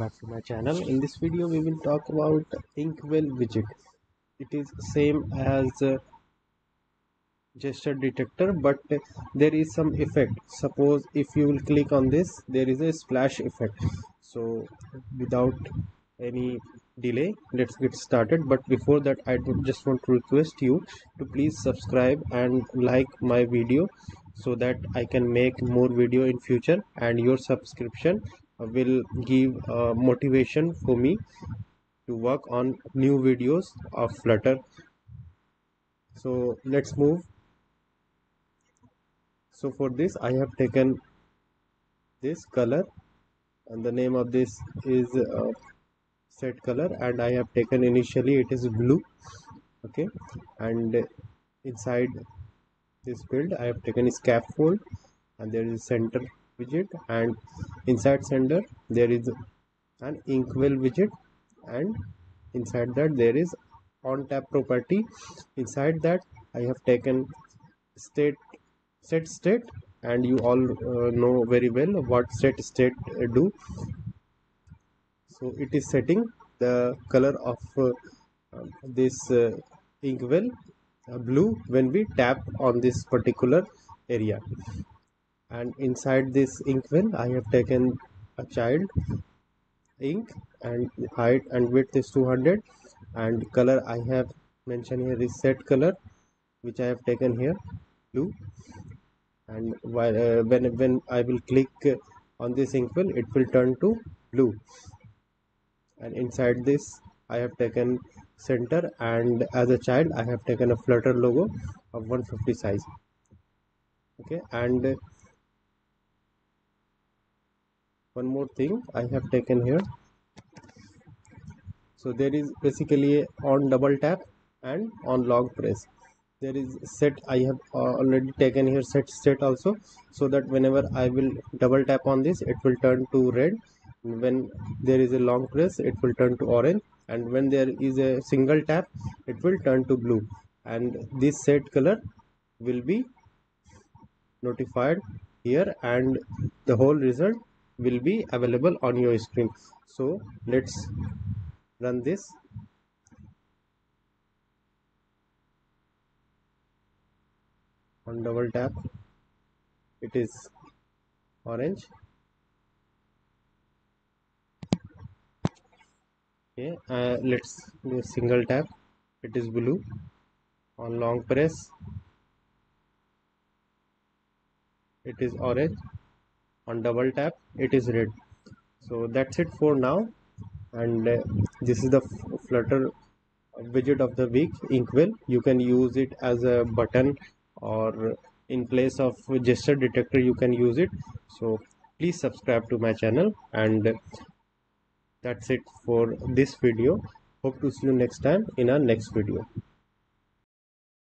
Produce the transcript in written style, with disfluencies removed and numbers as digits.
back to my channel. In this video we will talk about Inkwell widget. It is same as gesture detector, but there is some effect. Suppose if you will click on this, there is a splash effect. So without any delay, let's get started. But before that, I just want to request you to please subscribe and like my video so that I can make more video in future, and your subscription will give motivation for me to work on new videos of Flutter. So let's move. So for this I have taken this color, and the name of this is set color, and I have taken initially it is blue. Okay, and inside this build I have taken a scaffold, and there is center widget, and inside center there is an Inkwell widget, and inside that there is on tap property. Inside that I have taken set state, and you all know very well what set state do. So it is setting the color of this Inkwell blue when we tap on this particular area. And inside this Inkwell I have taken a child ink, and height and width is 200, and color I have mentioned here is set color, which I have taken here blue. And when I will click on this Inkwell, it will turn to blue. And inside this I have taken center, and as a child I have taken a Flutter logo of 150 size. Okay, and one more thing I have taken here. So there is basically on double tap and on long press. There is set, I have already taken here set state also, so that whenever I will double tap on this, it will turn to red. When there is a long press, it will turn to orange, and when there is a single tap, it will turn to blue. And this set color will be notified here, and the whole result will be available on your screen. So let's run this. On double tap it is orange. Okay, let's do a single tap, it is blue. On long press it is orange. On double tap it is red. So that's it for now, and this is the Flutter widget of the week, Inkwell. You can use it as a button, or in place of gesture detector you can use it. So please subscribe to my channel, and that's it for this video. Hope to see you next time in our next video.